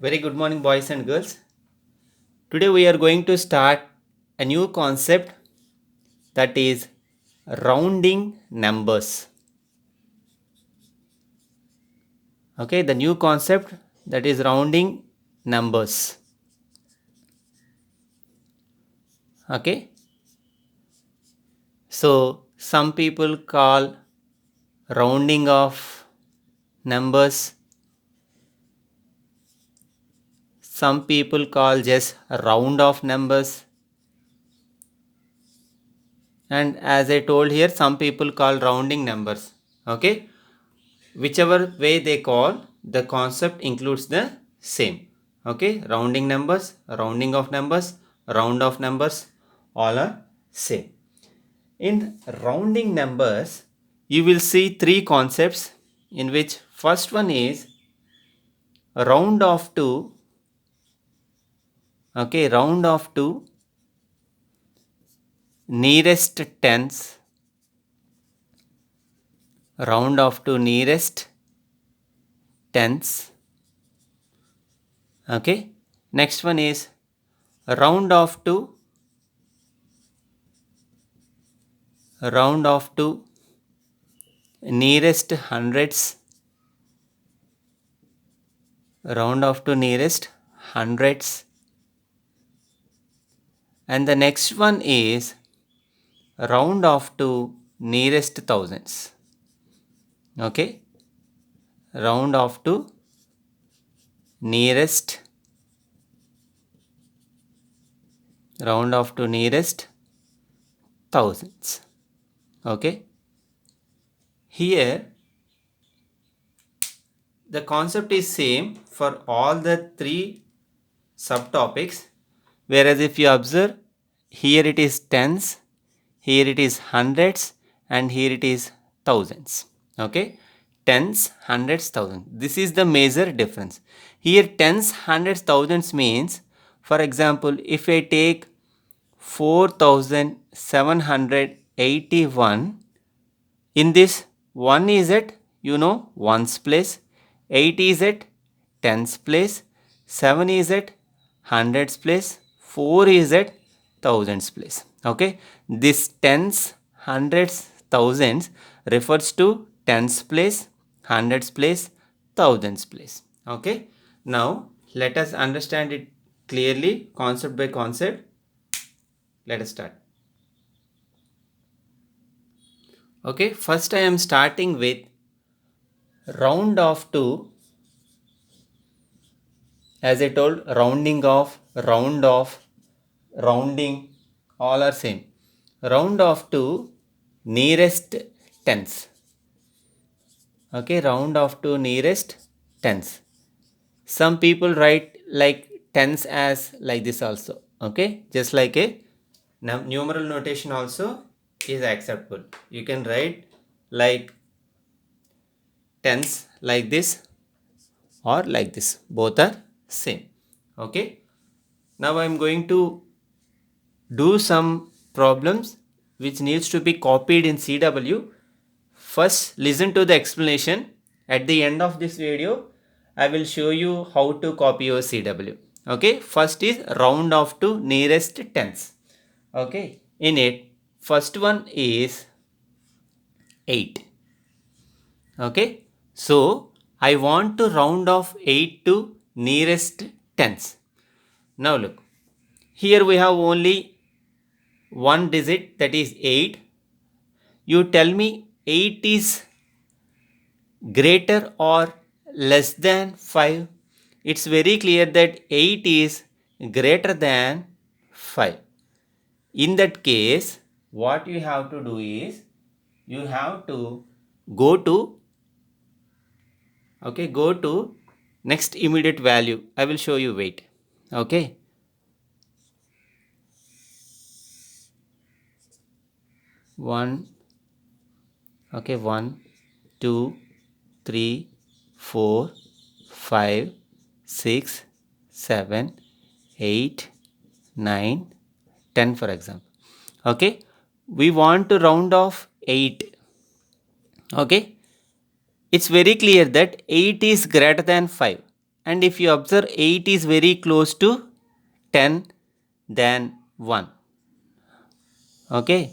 Very good morning, boys and girls. Today we are going to start a new concept, that is rounding numbers. Okay, the new concept, that is rounding numbers. Okay, so some people call rounding of numbers, some people call just round of numbers, and as I told here, some people call rounding numbers. Okay, whichever way they call, the concept includes the same. Okay, rounding numbers, rounding of numbers, round of numbers, all are same. In rounding numbers, you will see three concepts, in which first one is round off to, okay, round off to nearest tens, round off to nearest tens. Okay, next one is round off to nearest hundreds, round off to nearest hundreds, and the next one is round off to nearest thousands. Okay, round off to nearest, round off to nearest thousands. Okay, here the concept is same for all the three subtopics, whereas if you observe, here it is tens, here it is hundreds, and here it is thousands. Okay, tens, hundreds, thousands. This is the major difference. Here tens, hundreds, thousands means, for example, if I take 4781, in this 1 is at ones place, 8 is at tens place, 7 is at hundreds place, 4 is at thousands place. Okay, this tens, hundreds, thousands refers to tens place, hundreds place, thousands place. Okay, now let us understand it clearly, concept by concept. Let us start. Okay, first I am starting with round off to, as I told, rounding off, rounding, all are same. Round off to nearest tens. Okay, round off to nearest tens. Some people write like tens as like this also. Okay, just like a numeral notation also is acceptable. You can write like tens like this or like this, both are same. Okay, now I am going to do some problems which needs to be copied in CW. First listen to the explanation. At the end of this video I will show you how to copy your CW. Okay, first is round off to nearest tens. Okay, in it first one is 8. Okay, so I want to round off 8 to nearest tens. Now look, here we have only one digit, that is 8. You tell me 8 is greater or less than 5. It's very clear that 8 is greater than 5. In that case, what you have to do is, you have to go to, okay, go to next immediate value. I will show you, wait. Okay, 1, okay, 1, 2, 3, 4, 5, 6, 7, 8, 9, 10 for example. Okay, we want to round off 8. Okay, it's very clear that 8 is greater than 5. and if you observe 8 is very close to 10 than 1. Okay.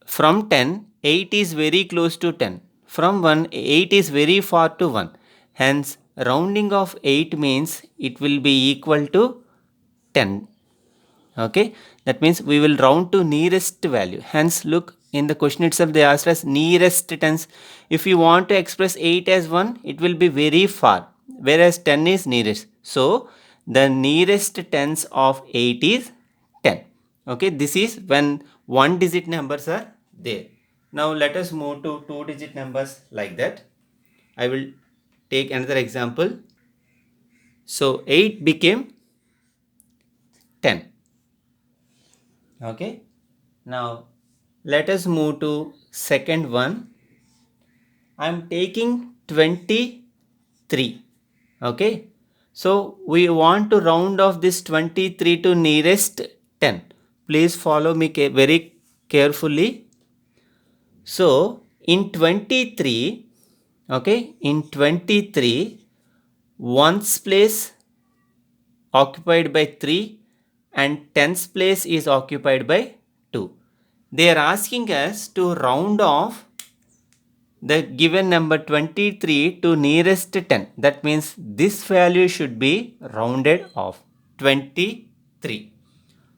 From 10, 8 is very close to 10. From 1, 8 is very far to 1. Hence, rounding of 8 means it will be equal to 10. Okay, that means we will round to nearest value. Hence, look, in the question itself they asked us nearest tens. If you want to express 8 as 1, it will be very far, whereas 10 is nearest. So, the nearest tens of 8 is 10. Okay, this is when one digit numbers are there. Now, let us move to two digit numbers like that. I will take another example. So, 8 became 10. Okay, now let us move to second one. I am taking 23. Okay, so we want to round off this 23 to nearest 10. Please follow me very carefully. So in 23, okay, in 23, ones place occupied by 3 and tens place is occupied by 2. They are asking us to round off the given number 23 to nearest 10. That means this value should be rounded off 23.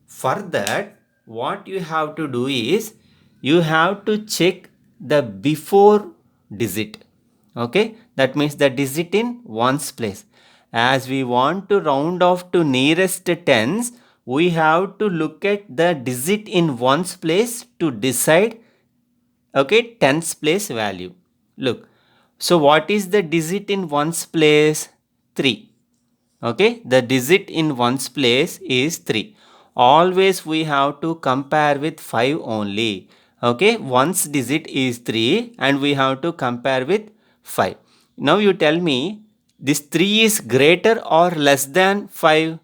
For that, what you have to do is you have to check the before digit. Okay, that means the digit in ones place. As we want to round off to nearest tens, we have to look at the digit in ones place to decide, okay, tens place value. Look, so what is the digit in ones place? 3. Okay, the digit in ones place is 3. Always we have to compare with 5 only. Okay, ones digit is 3 and we have to compare with 5. Now you tell me, this 3 is greater or less than 5?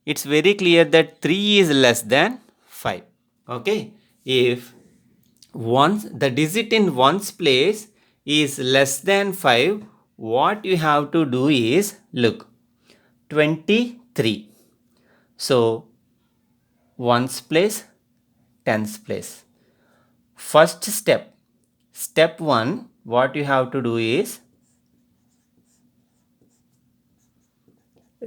It's very clear that 3 is less than 5. Okay, if once the digit in ones place is less than 5, what you have to do is, look, 23. So ones place, tens place. First step, step 1, what you have to do is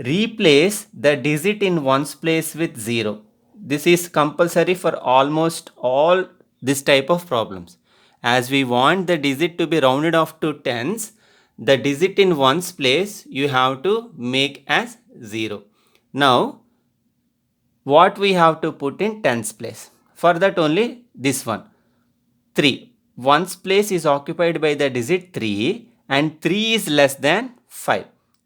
replace the digit in ones place with 0. This is compulsory for almost all this type of problems. As we want the digit to be rounded off to tens, the digit in ones place you have to make as 0. Now, what we have to put in tens place? For that only this one, 3. Ones place is occupied by the digit 3 and 3 is less than 5.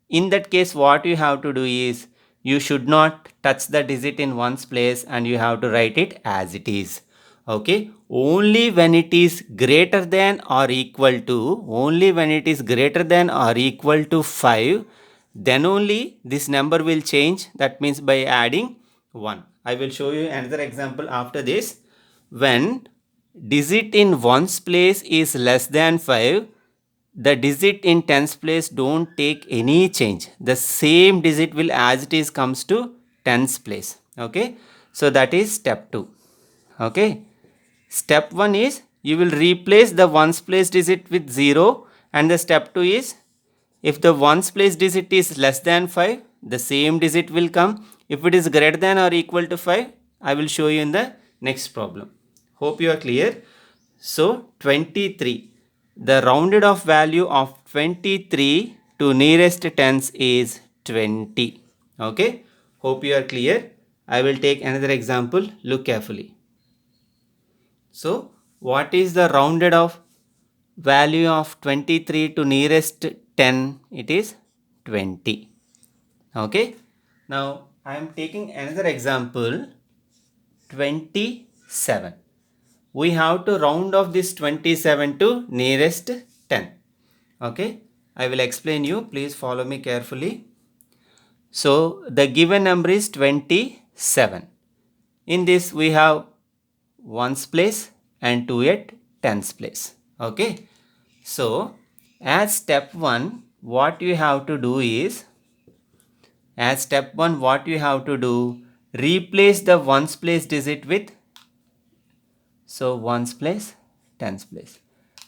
In that case, what you have to do is, you should not touch the digit in ones place and you have to write it as it is. Okay, only when it is greater than or equal to, only when it is greater than or equal to 5, then only this number will change. That means by adding 1. I will show you another example after this. When digit in ones place is less than 5, the digit in tens place don't take any change. The same digit will as it is comes to tens place. Okay, so that is step 2. Okay, step 1 is you will replace the ones place digit with 0, and the step 2 is, if the ones place digit is less than 5, the same digit will come. If it is greater than or equal to 5, I will show you in the next problem. Hope you are clear. So 23. The rounded off value of 23 to nearest tens is 20. Okay. Hope you are clear. I will take another example. Look carefully. So what is the rounded off value of 23 to nearest 10? It is 20. Okay. Now I am taking another example. 27. We have to round off this 27 to nearest 10. Okay, I will explain you. Please follow me carefully. So the given number is 27. In this we have ones place and 2 at tens place. Okay, so As step 1, what you have to do is, replace the ones place digit with, so ones place, tens place.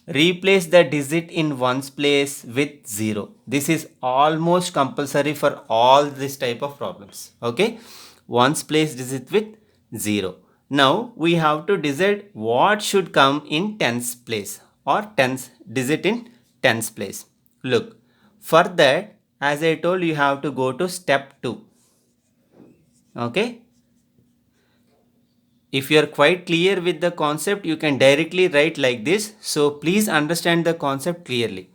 Replace the digit in ones place with 0. This is almost compulsory for all this type of problems. Okay, ones place digit with 0. Now we have to decide what should come in tens place or tens digit in tens place. Look, for that, as I told, you have to go to step 2. Okay, if you are quite clear with the concept, you can directly write like this. So please understand the concept clearly.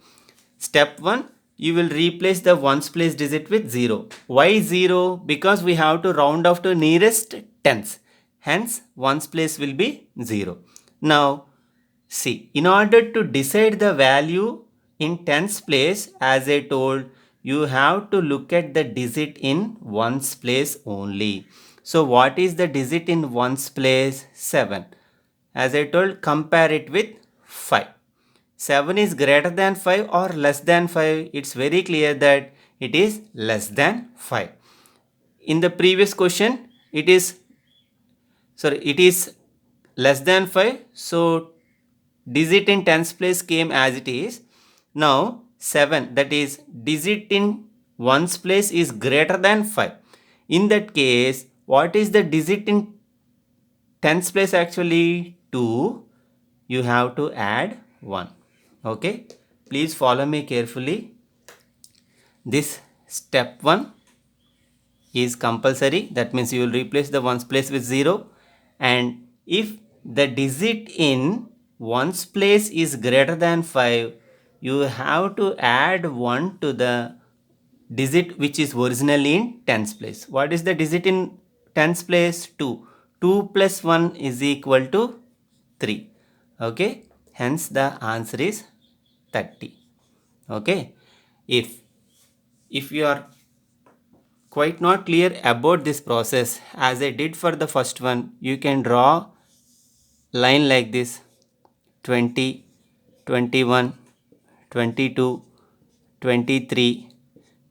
Step 1, you will replace the ones place digit with 0. Why 0? Because we have to round off to nearest tens. Hence, ones place will be 0. Now, see, in order to decide the value in tens place, as I told, you have to look at the digit in ones place only. So what is the digit in ones place? 7. As I told, compare it with 5. 7 is greater than 5 or less than 5? It's very clear that it is less than 5. In the previous question, it is less than 5. So digit in tens place came as it is. Now 7, that is digit in ones place, is greater than 5. In that case, what is the digit in tens place? Actually 2. You have to add 1. Okay, please follow me carefully. This step 1 is compulsory. That means you will replace the ones place with 0. And if the digit in ones place is greater than 5, you have to add 1 to the digit which is originally in tens place. What is the digit in tens place? 2. 2 plus 1 is equal to 3. Okay, hence the answer is 30. Okay, if you are quite not clear about this process, as I did for the first one, you can draw line like this: 20, 21, 22, 23,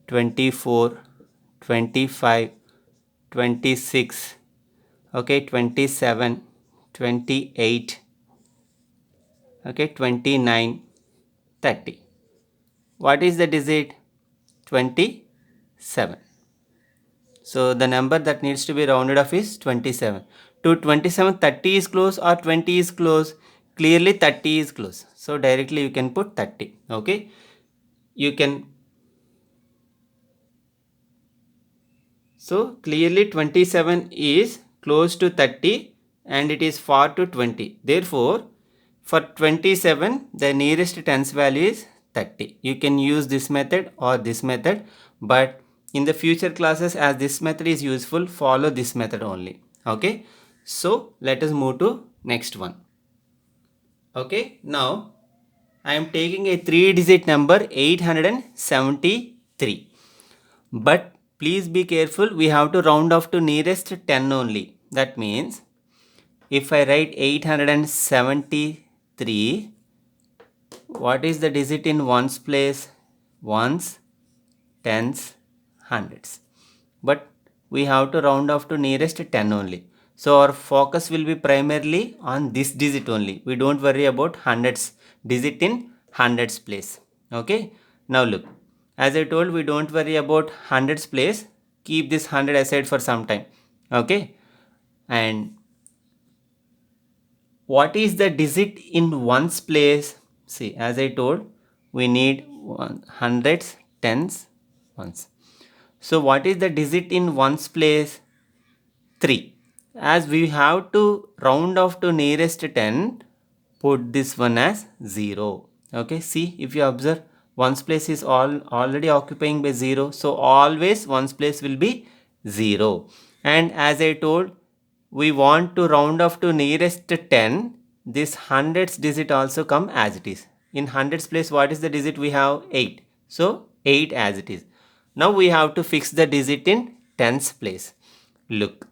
24, 25, 26, okay, 27, 28, okay, 29, 30. What is the digit? 27. So the number that needs to be rounded off is 27. To 27, 30 is close or 20 is close? Clearly 30 is close. So directly you can put 30. Okay. You can. So clearly 27 is close to 30 and it is far to 20. Therefore, for 27, the nearest tens value is 30. You can use this method or this method, but in the future classes, as this method is useful, follow this method only. Okay. So let us move to next one. Okay. Now I am taking a 3-digit number 873. But please be careful, we have to round off to nearest 10 only. That means if I write 873, what is the digit in ones place? Ones, tens, hundreds. But we have to round off to nearest 10 only. So our focus will be primarily on this digit only. We don't worry about hundreds, digit in hundreds place. Okay. Now look, as I told, we don't worry about hundreds place. Keep this 100 aside for some time. Okay. And what is the digit in ones place? See, as I told, we need hundreds, tens, ones. So what is the digit in ones place? 3. As we have to round off to nearest 10, put this one as 0. Okay, see, if you observe, ones place is already occupying by 0. So always ones place will be 0. And as I told, we want to round off to nearest 10. This hundreds digit also come as it is. In hundreds place, what is the digit we have? 8. So 8 as it is. Now we have to fix the digit in tens place. Look,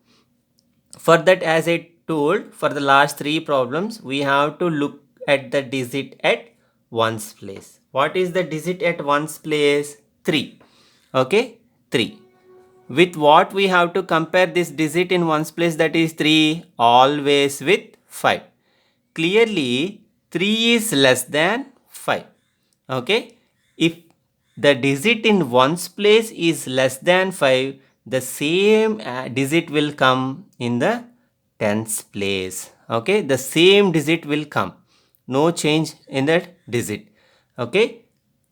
for that, as I told, for the last 3 problems, we have to look at the digit at ones place. What is the digit at ones place? 3. Okay, 3. With what we have to compare this digit in ones place, that is 3? Always with 5. Clearly 3 is less than 5. Okay, if the digit in ones place is less than 5, the same digit will come in the tens place. Okay, the same digit will come, no change in that digit. Okay,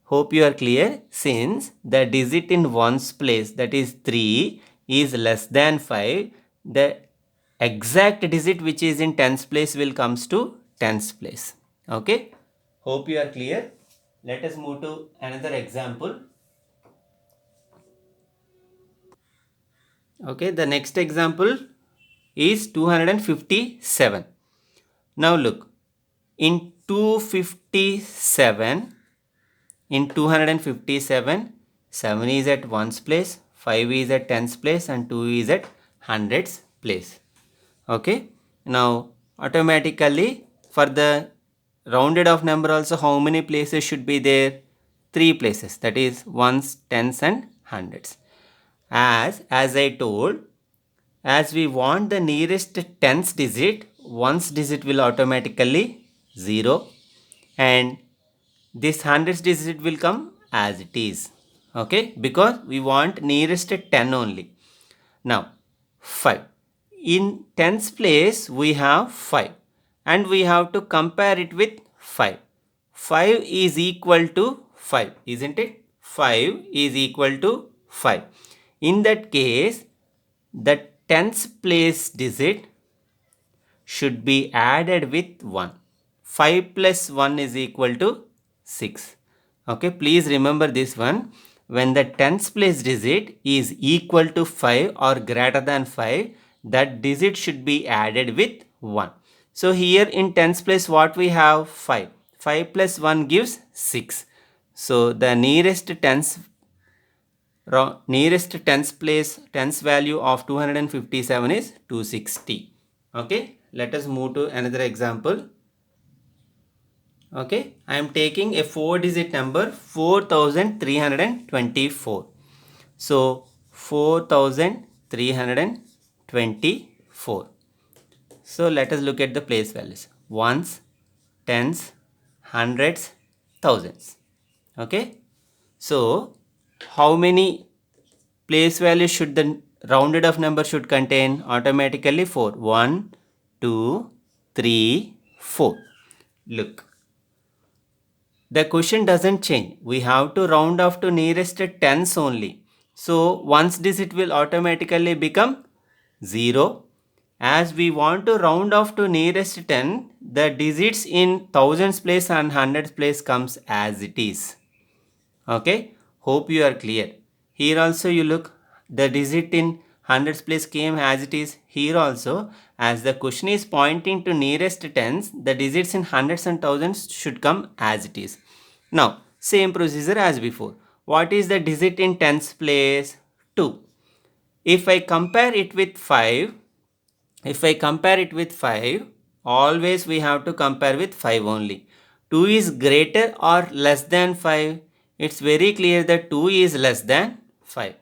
hope you are clear. Since the digit in ones place, that is 3, is less than 5, the exact digit which is in tens place will comes to tens place. Okay, hope you are clear. Let us move to another example. Okay, the next example is 257. Now look, in 257, 7 is at ones place, 5 is at tens place, and 2 is at hundreds place. Okay, now automatically for the rounded off number also, how many places should be there? 3 places, that is ones, tens and hundreds. As I told, as we want the nearest tens digit, ones digit will automatically 0, and this hundreds digit will come as it is. Okay, because we want nearest 10 only. Now 5. In tens place we have 5, and we have to compare it with 5. 5 is equal to 5, isn't it? 5 is equal to 5. In that case, the tens place digit should be added with 1. 5 plus 1 is equal to 6. Okay, please remember this one. When the tens place digit is equal to 5 or greater than 5, that digit should be added with 1. So here in tens place what we have? 5. 5 plus 1 gives 6. So the nearest tens value of 257 is 260. Okay, let us move to another example. Okay, I am taking a 4-digit number 4324. So 4324. So let us look at the place values: ones, tens, hundreds, thousands. Okay, so how many place values should the rounded off number should contain? Automatically 4. 1, 2, 3, 4. Look, the question doesn't change. We have to round off to nearest tens only. So ones digit will automatically become 0. As we want to round off to nearest 10, the digits in thousands place and hundreds place comes as it is. Okay, hope you are clear. Here also you look, the digit in hundreds place came as it is. Here also, as the question is pointing to nearest tens, the digits in hundreds and thousands should come as it is. Now same procedure as before. What is the digit in tens place? 2. If I compare it with 5, always we have to compare with 5 only. 2 is greater or less than 5? It's very clear that 2 is less than 5.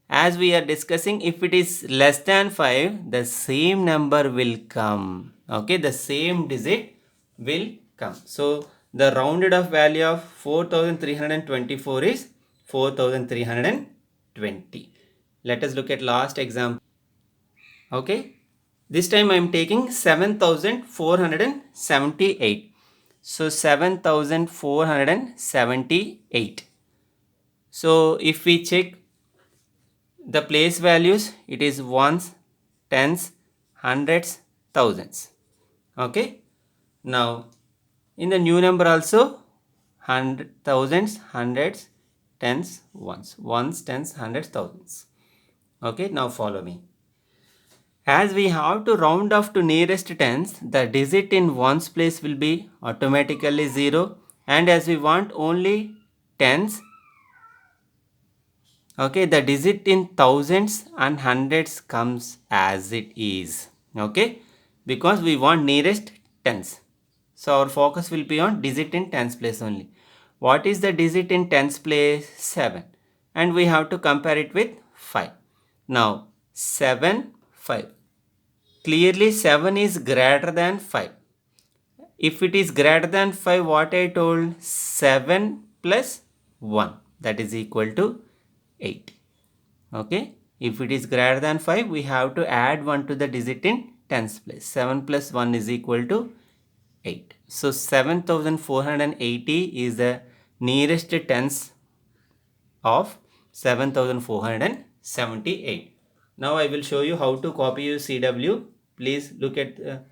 As we are discussing, if it is less than 5, the same number will come. Okay, the same digit will come. So the rounded off value of 4324 is 4320. Let us look at last example. Okay, this time I am taking 7478. So 7478. So if we check the place values, it is ones, tens, hundreds, thousands. Okay, now in the new number also, thousands, hundreds, tens, ones, tens, hundreds, thousands. Okay, now follow me. As we have to round off to nearest tens, the digit in ones place will be automatically 0, and as we want only tens, okay, the digit in thousands and hundreds comes as it is. Okay, because we want nearest tens, so our focus will be on digit in tens place only. what is the digit in tens place? 7. And we have to compare it with 5. Now 7, 5. Clearly 7 is greater than 5. If it is greater than 5, what I told? 7 plus 1, that is equal to 8. Okay. If it is greater than 5, we have to add 1 to the digit in tens place. 7 plus 1 is equal to 8. So 7480 is the nearest tens of 7478. Now I will show you how to copy your CW. Please look at the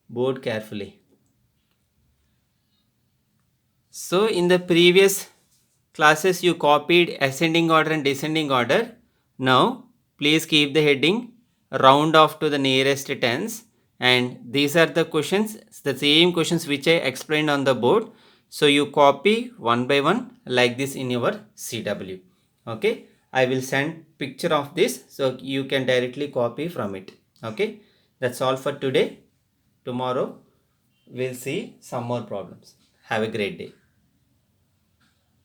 board carefully. So in the previous classes you copied ascending order and descending order. Now please keep the heading round off to the nearest tens, and these are the questions, the same questions which I explained on the board. So you copy one by one like this in your CW. Okay, I will send picture of this so you can directly copy from it. Okay, that's all for today. Tomorrow we'll see some more problems. Have a great day.